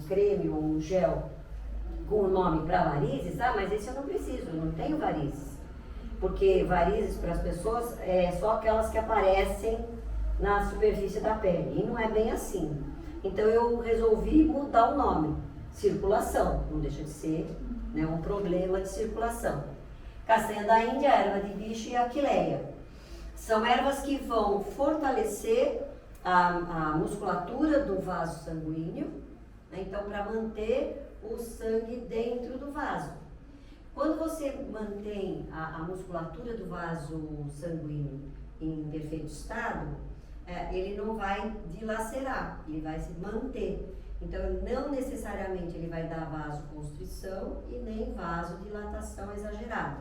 creme ou um gel com o nome para varizes, mas esse eu não preciso, eu não tenho varizes. Porque varizes para as pessoas é só aquelas que aparecem na superfície da pele, e não é bem assim. Então eu resolvi mudar o nome, circulação, não deixa de ser, né, um problema de circulação. Castanha da Índia, erva de bicho e aquileia. São ervas que vão fortalecer a musculatura do vaso sanguíneo, né, então para manter o sangue dentro do vaso. Quando você mantém a musculatura do vaso sanguíneo em perfeito estado, ele não vai dilacerar, ele vai se manter. Então, não necessariamente ele vai dar vasoconstrição e nem vasodilatação exagerada.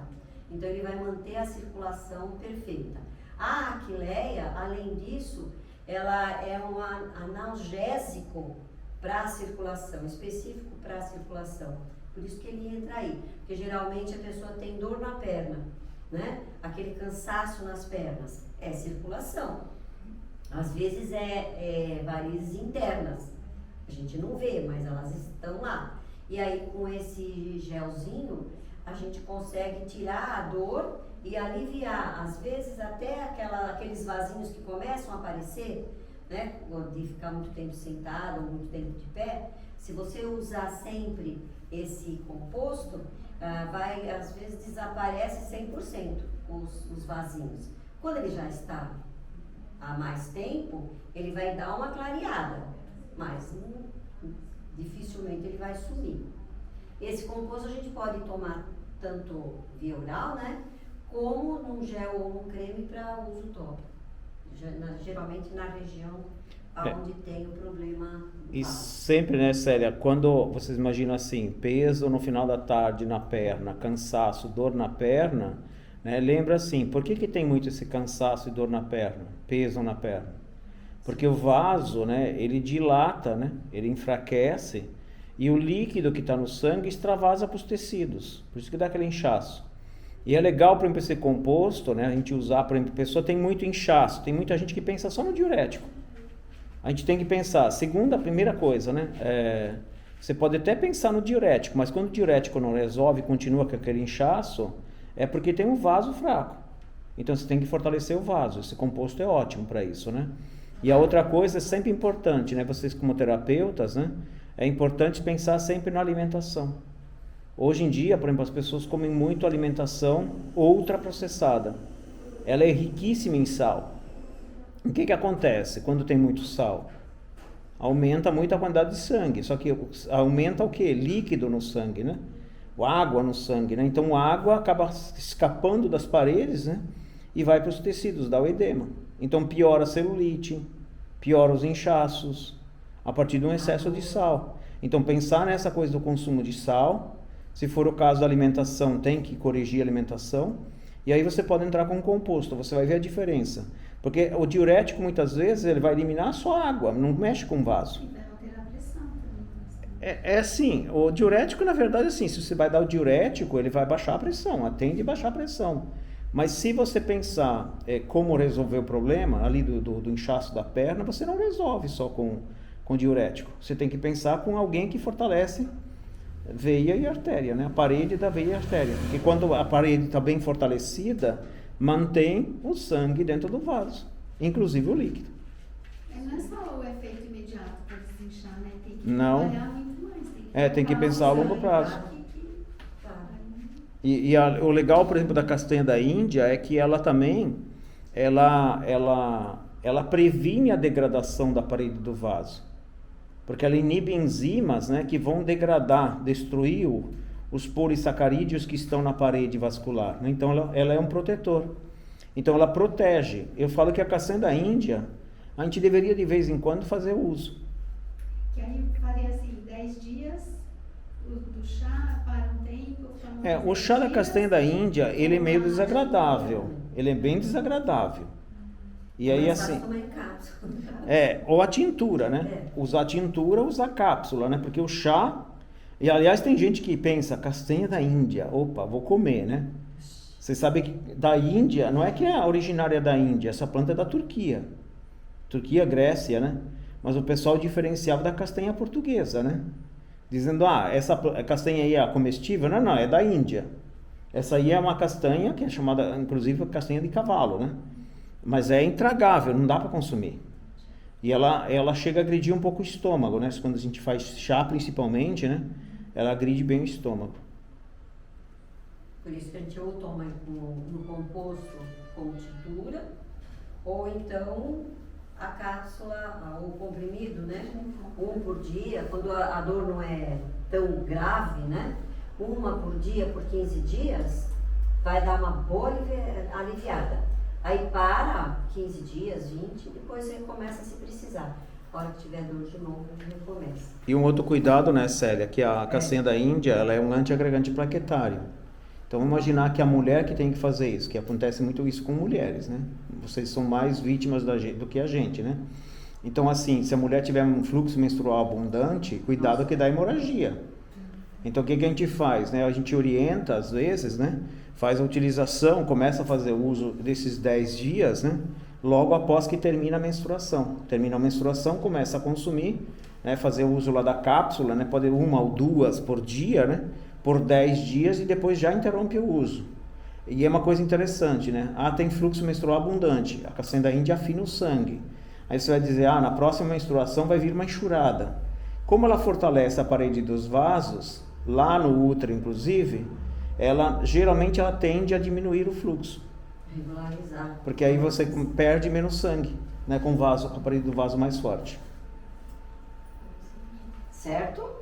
Então, ele vai manter a circulação perfeita. A aquileia, além disso, ela é um analgésico para a circulação, específico para a circulação. Por isso que ele entra aí, porque geralmente a pessoa tem dor na perna, né? Aquele cansaço nas pernas, é circulação. Às vezes é varizes internas, a gente não vê, mas elas estão lá. E aí com esse gelzinho, a gente consegue tirar a dor e aliviar, às vezes até aqueles vasinhos que começam a aparecer, né? De ficar muito tempo sentado ou muito tempo de pé. Se você usar sempre esse composto, às vezes desaparece 100% os vasinhos. Quando ele já está há mais tempo, ele vai dar uma clareada, mas dificilmente ele vai sumir. Esse composto a gente pode tomar tanto via oral, né, como num gel ou num creme para uso tópico, geralmente na região onde tem o problema. E sempre, né, Célia, quando vocês imaginam assim, peso no final da tarde na perna, cansaço, dor na perna, né, lembra assim, por que tem muito esse cansaço e dor na perna, peso na perna? Porque o vaso, né, ele dilata, né, ele enfraquece e o líquido que está no sangue extravasa para os tecidos, por isso que dá aquele inchaço. E é legal, por exemplo, esse composto, né, a gente usar, por exemplo, a pessoa tem muito inchaço, tem muita gente que pensa só no diurético. A gente tem que pensar, a primeira coisa, né, você pode até pensar no diurético, mas quando o diurético não resolve e continua com aquele inchaço, é porque tem um vaso fraco. Então você tem que fortalecer o vaso, esse composto é ótimo para isso, né? E a outra coisa é sempre importante, né, vocês como terapeutas, né, é importante pensar sempre na alimentação. Hoje em dia, por exemplo, as pessoas comem muito alimentação ultraprocessada. Ela é riquíssima em sal. O que acontece quando tem muito sal? Aumenta muito a quantidade de sangue, só que aumenta o quê? Líquido no sangue, né? Água no sangue, né? Então a água acaba escapando das paredes, né? E vai para os tecidos, dá o edema. Então piora a celulite, piora os inchaços, a partir de um excesso de sal. Então pensar nessa coisa do consumo de sal, se for o caso da alimentação, tem que corrigir a alimentação, e aí você pode entrar com um composto, você vai ver a diferença. Porque o diurético, muitas vezes, ele vai eliminar só a água, não mexe com o vaso. E vai alterar a pressão também. É assim, o diurético, na verdade, assim, se você vai dar o diurético, ele vai baixar a pressão, atende a baixar a pressão. Mas se você pensar como resolver o problema, ali do inchaço da perna, você não resolve só com diurético. Você tem que pensar com alguém que fortalece veia e artéria, né? A parede da veia e artéria. Porque quando a parede está bem fortalecida, mantém o sangue dentro do vaso, inclusive o líquido. Não é só o efeito imediato para desinchar, né? Tem que Não. trabalhar muito mais. Tem que pensar a longo prazo. E o legal, por exemplo, da castanha da Índia é que ela também, ela previne a degradação da parede do vaso. Porque ela inibe enzimas, né, que vão degradar, destruir os polissacarídeos que estão na parede vascular, né? Então ela é um protetor. Então ela protege. Eu falo que a castanha da Índia, a gente deveria de vez em quando fazer uso. Que aí eu faria assim, 10 dias do chá, para um tempo. O chá da castanha da Índia, ele é meio desagradável. Ele é bem desagradável. E aí assim, ou a tintura, né? Usar tintura, usar cápsula, né? Porque o chá, e aliás tem gente que pensa, castanha da Índia, opa, vou comer, né? Você sabe que da Índia, não é que é originária da Índia, essa planta é da Turquia. Turquia, Grécia, né? Mas o pessoal diferenciava da castanha portuguesa, né? dizendo, essa castanha aí é comestível? Não, não, é da Índia. Essa aí é uma castanha que é chamada, inclusive, castanha de cavalo, né? Mas é intragável, não dá para consumir. E ela chega a agredir um pouco o estômago, né? Quando a gente faz chá, principalmente, né? Ela agride bem o estômago. Por isso que a gente ou toma no composto com tintura, ou então a cápsula, o comprimido, né? Um por dia, quando a dor não é tão grave, né? Uma por dia, por 15 dias, vai dar uma boa aliviada. Aí para 15 dias, 20, depois você começa a se precisar. A hora que tiver dor de novo, recomeça. E um outro cuidado, né, Célia, que a castanha da Índia, ela é um antiagregante plaquetário. Então, vamos imaginar que a mulher que tem que fazer isso, que acontece muito isso com mulheres, né? Vocês são mais vítimas do que a gente, né? Então, assim, se a mulher tiver um fluxo menstrual abundante, cuidado que dá hemorragia. Então, o que a gente faz, né? A gente orienta, às vezes, né? Faz a utilização, começa a fazer uso desses 10 dias, né? Logo após que termina a menstruação. Termina a menstruação, começa a consumir, né? Fazer o uso lá da cápsula, né? Pode 1 ou 2 por dia, né? Por 10 dias e depois já interrompe o uso. E é uma coisa interessante, né? Tem fluxo menstrual abundante. A castanha da Índia afina o sangue. Aí você vai dizer, na próxima menstruação vai vir uma enxurrada. Como ela fortalece a parede dos vasos, lá no útero inclusive, geralmente ela tende a diminuir o fluxo. Regularizar. Porque aí você perde menos sangue, né? Com a parede do vaso mais forte. Certo?